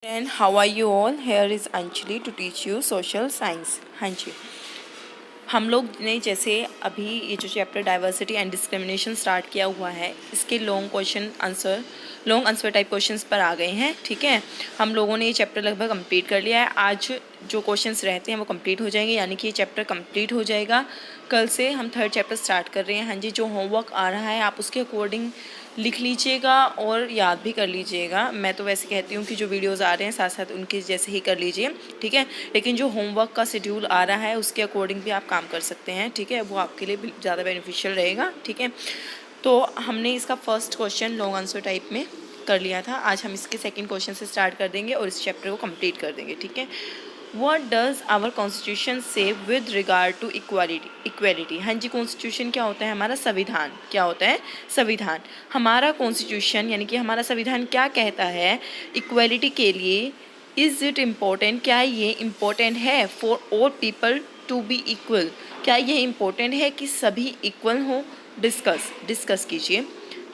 And how are you all? Here is Anjali to teach you social science. हाँ जी, हम लोग ने जैसे अभी ये जो chapter diversity and discrimination start किया हुआ है, इसके लॉन्ग आंसर टाइप क्वेश्चंस पर आ गए हैं। ठीक है, हम लोगों ने ये चैप्टर लगभग कंप्लीट कर लिया है। आज जो क्वेश्चंस रहते हैं वो कंप्लीट हो जाएंगे, यानी कि ये चैप्टर कंप्लीट हो जाएगा। कल से हम थर्ड चैप्टर स्टार्ट कर रहे हैं। हाँ जी, जो होमवर्क आ रहा है आप उसके अकॉर्डिंग लिख लीजिएगा और याद भी कर लीजिएगा। मैं तो वैसे कहती हूँ कि जो वीडियोस आ रहे हैं साथ साथ उनके जैसे ही कर लीजिए, ठीक है। लेकिन जो होमवर्क का शेड्यूल आ रहा है उसके अकॉर्डिंग भी आप काम कर सकते हैं, ठीक है। वो आपके लिए ज़्यादा बेनिफिशियल रहेगा, ठीक है। तो हमने इसका first question long answer type में कर लिया था। आज हम इसके सेकेंड क्वेश्चन से स्टार्ट कर देंगे और इस चैप्टर को कंप्लीट कर देंगे, ठीक है। What does our constitution say with regard to equality? हाँ जी, कॉन्स्टिट्यूशन क्या होता है? हमारा संविधान। क्या होता है? संविधान। हमारा कॉन्स्टिट्यूशन यानी कि हमारा संविधान क्या कहता है इक्वालिटी के लिए? Is it important? क्या ये इम्पोर्टेंट है for all people to be equal? क्या ये इम्पोर्टेंट है कि सभी इक्वल हों? डिस्कस कीजिए।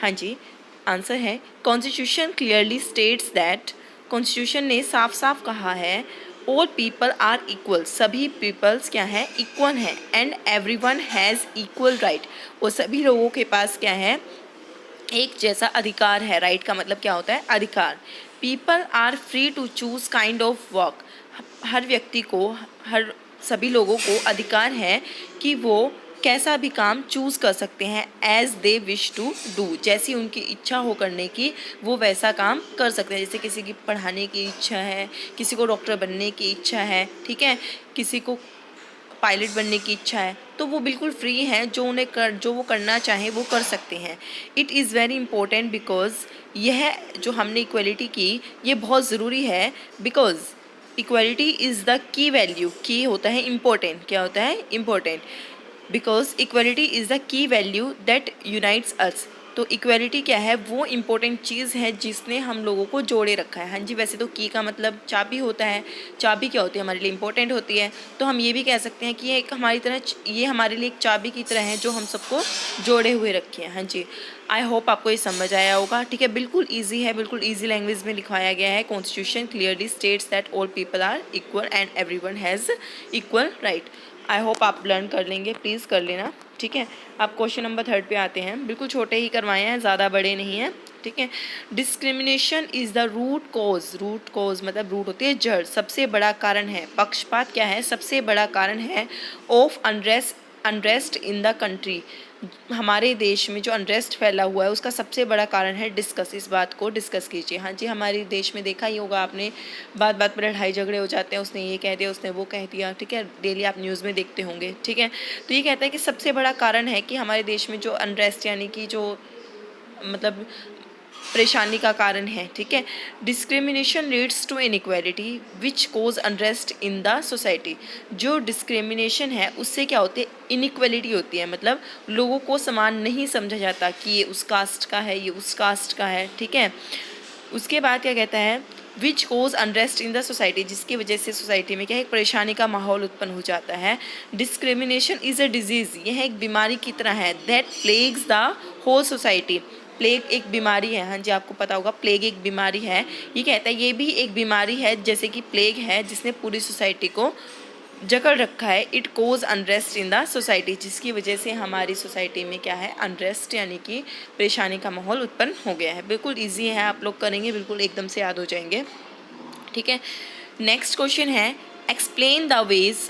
हाँ जी, आंसर है constitution clearly states that, constitution ने साफ साफ कहा है ऑल पीपल आर इक्वल, सभी पीपल्स क्या है? इक्वल हैं। And everyone has equal right, और सभी लोगों के पास क्या है? एक जैसा अधिकार है। राइट का मतलब क्या होता है? अधिकार। People are free to choose kind of work, हर व्यक्ति को, सभी लोगों को अधिकार है कि वो कैसा भी काम चूज़ कर सकते हैं। As they wish to do, जैसी उनकी इच्छा हो करने की वो वैसा काम कर सकते हैं। जैसे किसी की पढ़ाने की इच्छा है, किसी को डॉक्टर बनने की इच्छा है, ठीक है, किसी को पायलट बनने की इच्छा है, तो वो बिल्कुल फ्री हैं। जो वो करना चाहें वो कर सकते हैं। It is very important because यह जो हमने इक्वलिटी की ये बहुत ज़रूरी है। Because equality is the key value. Key होता है इम्पोर्टेंट। क्या होता है? Important. Because equality is the key value that unites us. तो इक्वलिटी क्या है? वो इम्पोर्टेंट चीज़ है जिसने हम लोगों को जोड़े रखा है। हाँ जी, वैसे तो की का मतलब चाबी होता है। चाबी क्या होती है? हमारे लिए इम्पोर्टेंट होती है। तो हम ये भी कह सकते हैं कि ये हमारे लिए एक चाबी की तरह है जो हम सबको जोड़े हुए रखे हैं। हाँ जी, आई होप आपको ये समझ आया होगा, ठीक है। बिल्कुल ईजी है, बिल्कुल ईजी लैंग्वेज में लिखवाया गया है। Constitution clearly states that all people are equal and everyone has equal right. I hope आप लर्न कर लेंगे, प्लीज़ कर लेना, ठीक है। आप क्वेश्चन नंबर 3 पे आते हैं। बिल्कुल छोटे ही करवाए हैं, ज़्यादा बड़े नहीं हैं, ठीक है। Discrimination is the root cause मतलब रूट होती है जड़, सबसे बड़ा कारण है। पक्षपात क्या है? सबसे बड़ा कारण है of unrest in the country. हमारे देश में जो अनरेस्ट फैला हुआ है उसका सबसे बड़ा कारण है। इस बात को डिस्कस कीजिए। हाँ जी, हमारे देश में देखा ही होगा आपने, बात बात पर लड़ाई झगड़े हो जाते हैं। उसने ये कह दिया, उसने वो कह दिया, ठीक है। डेली आप न्यूज़ में देखते होंगे, ठीक है। तो ये कहता है कि सबसे बड़ा कारण है कि हमारे देश में जो अनरेस्ट यानी कि जो मतलब परेशानी का कारण है, ठीक है। Discrimination leads to inequality which causes unrest in the society. जो डिस्क्रिमिनेशन है उससे क्या होती है? इनइक्वालिटी होती है, मतलब लोगों को समान नहीं समझा जाता कि ये उस कास्ट का है, ये उस कास्ट का है, ठीक है। उसके बाद क्या कहता है? विच causes unrest in the society, जिसकी वजह से सोसाइटी में क्या है? एक परेशानी का माहौल उत्पन्न हो जाता है। डिस्क्रिमिनेशन इज़ अ डिजीज़, यह एक बीमारी की तरह है। That plagues the whole society. Plague एक बीमारी है। हाँ जी, आपको पता होगा प्लेग एक बीमारी है। ये कहता है ये भी एक बीमारी है जैसे कि प्लेग है, जिसने पूरी सोसाइटी को जकड़ रखा है। It causes unrest in the society, जिसकी वजह से हमारी सोसाइटी में क्या है? अनरेस्ट यानी कि परेशानी का माहौल उत्पन्न हो गया है। बिल्कुल ईजी है, आप लोग करेंगे बिल्कुल एकदम से याद हो जाएंगे, ठीक है। नेक्स्ट क्वेश्चन है एक्सप्लेन द वेज,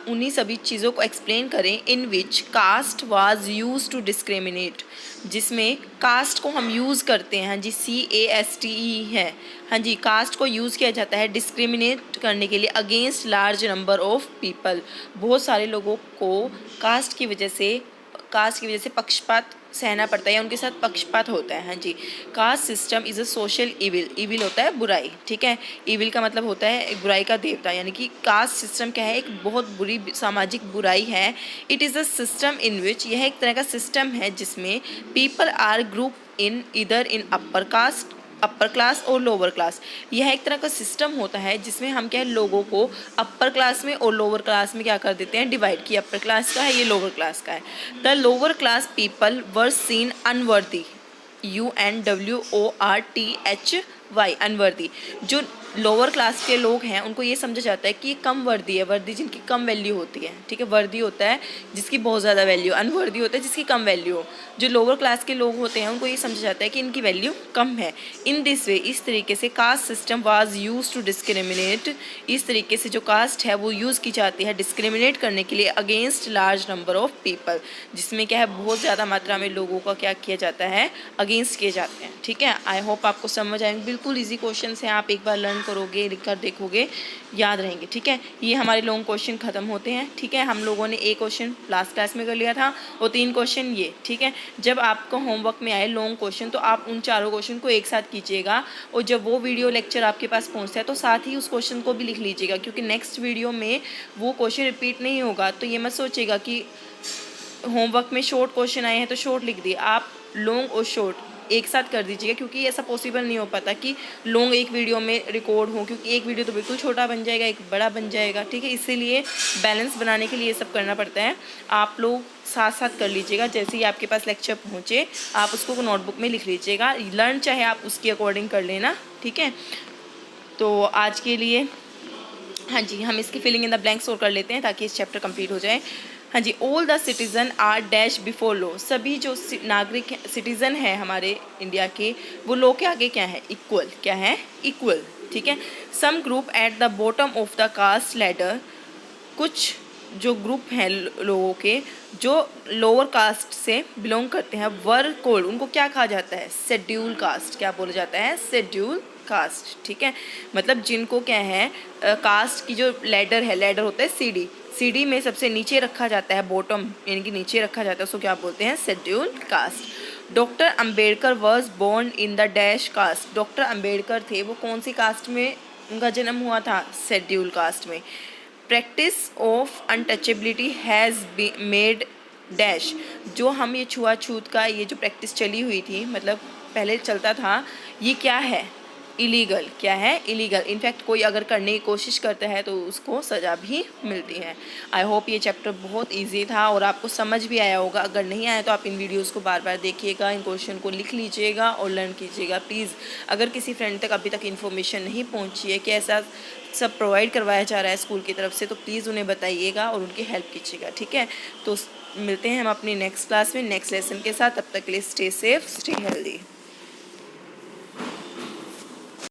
उन्हीं सभी चीज़ों को एक्सप्लेन करें in which caste was used to discriminate, जिसमें कास्ट को हम यूज़ करते हैं। हाँ जी, CASTE है। हाँ जी, कास्ट को यूज़ किया जाता है डिस्क्रिमिनेट करने के लिए against large number of people. बहुत सारे लोगों को कास्ट की वजह से पक्षपात सहना पड़ता है या उनके साथ पक्षपात होता है। हाँ जी, caste system is a social evil होता है बुराई, ठीक है। इविल का मतलब होता है एक बुराई का देवता, यानी कि कास्ट सिस्टम क्या है? एक बहुत बुरी सामाजिक बुराई है। It is a system in which, यह एक तरह का सिस्टम है जिसमें पीपल आर ग्रुप इन इधर इन अपर क्लास और लोअर क्लास। यह एक तरह का सिस्टम होता है जिसमें हम क्या है? लोगों को अपर क्लास में और लोअर क्लास में क्या कर देते हैं? डिवाइड किया। अपर क्लास का है, ये लोअर क्लास का है। The lower class people were seen unworthy, UNWORTH Y unworthy. जो लोअर क्लास के लोग हैं उनको ये समझा जाता है कि ये कम वर्दी है, वर्दी जिनकी कम वैल्यू होती है, ठीक है। वर्दी होता है जिसकी बहुत ज़्यादा वैल्यू, अनवर्दी होता है जिसकी कम वैल्यू हो। जो लोअर क्लास के लोग होते हैं उनको ये समझा जाता है कि इनकी वैल्यू कम है। इन दिस वे, इस तरीके से caste system was used to discriminate, इस तरीके से जो कास्ट है वो यूज़ की जाती है डिस्क्रिमिनेट करने के लिए against large number of people, जिसमें क्या है बहुत ज़्यादा मात्रा में लोगों का क्या किया जाता है, अगेंस्ट किए जाते हैं, ठीक है। आई होप आपको समझ आएंगे, बिल्कुल ईजी क्वेश्चन हैं, आप एक बार लर्न करोगे, लिख कर देखोगे, याद रहेंगे, ठीक है। ये हमारे लॉन्ग क्वेश्चन खत्म होते हैं, ठीक है। हम लोगों ने एक क्वेश्चन लास्ट क्लास में कर लिया था और 3 क्वेश्चन ये, ठीक है। जब आपको होमवर्क में आए लॉन्ग क्वेश्चन तो आप उन चारों क्वेश्चन को एक साथ कीजिएगा, और जब वो वीडियो लेक्चर आपके पास पहुंचता है तो साथ ही उस क्वेश्चन को भी लिख लीजिएगा, क्योंकि नेक्स्ट वीडियो में वो क्वेश्चन रिपीट नहीं होगा। तो ये मत सोचिएगा कि होमवर्क में शॉर्ट क्वेश्चन आए हैं तो शॉर्ट लिख दिए, आप लॉन्ग और शॉर्ट एक साथ कर दीजिएगा, क्योंकि ऐसा पॉसिबल नहीं हो पाता कि लॉन्ग एक वीडियो में रिकॉर्ड हो, क्योंकि एक वीडियो तो बिल्कुल छोटा बन जाएगा, एक बड़ा बन जाएगा, ठीक है। इसीलिए बैलेंस बनाने के लिए ये सब करना पड़ता है। आप लोग साथ साथ कर लीजिएगा, जैसे ही आपके पास लेक्चर पहुँचे आप उसको नोटबुक में लिख लीजिएगा, लर्न चाहे आप उसके अकॉर्डिंग कर लेना, ठीक है। तो आज के लिए हाँ जी, हम इसकी फिलिंग इन द ब्लैंक्स और कर लेते हैं ताकि इस चैप्टर कंप्लीट हो जाए। हाँ जी, all the citizen are dash before law, सभी जो नागरिक सिटीज़न है हमारे इंडिया के, वो लॉ के आगे क्या है, इक्वल, क्या है, इक्वल, ठीक है। Some group at the bottom of the caste ladder, कुछ जो ग्रुप हैं लोगों के जो लोअर कास्ट से बिलोंग करते हैं, वर कोल्ड, उनको क्या कहा जाता है, शेड्यूल कास्ट, क्या बोला जाता है, शेड्यूल कास्ट, ठीक है। मतलब जिनको क्या है, कास्ट की जो लैडर है, लैडर होता है सीढ़ी, सीढ़ी में सबसे नीचे रखा जाता है, बॉटम यानी कि नीचे रखा जाता है, उसको क्या बोलते हैं, schedule caste. Doctor Ambedkar was born in the dash caste, doctor Ambedkar थे वो कौन सी कास्ट में उनका जन्म हुआ था, शेड्यूल कास्ट में। Practice of untouchability has made dash, जो हम ये छुआछूत का ये जो प्रैक्टिस चली हुई थी, मतलब पहले चलता था, ये क्या है, इलीगल, क्या है, इलीगल। इनफैक्ट कोई अगर करने की कोशिश करता है तो उसको सज़ा भी मिलती है। आई होप ये चैप्टर बहुत इजी था और आपको समझ भी आया होगा। अगर नहीं आया तो आप इन वीडियोस को बार बार देखिएगा, इन क्वेश्चन को लिख लीजिएगा और लर्न कीजिएगा प्लीज़। अगर किसी फ्रेंड तक अभी तक इन्फॉर्मेशन नहीं पहुँची है कि ऐसा सब प्रोवाइड करवाया जा रहा है स्कूल की तरफ से, तो प्लीज़ उन्हें बताइएगा और उनकी हेल्प कीजिएगा, ठीक है। तो मिलते हैं हम अपनी नेक्स्ट क्लास में नेक्स्ट लेसन के साथ, तब तक के लिए स्टे सेफ, स्टे हेल्दी।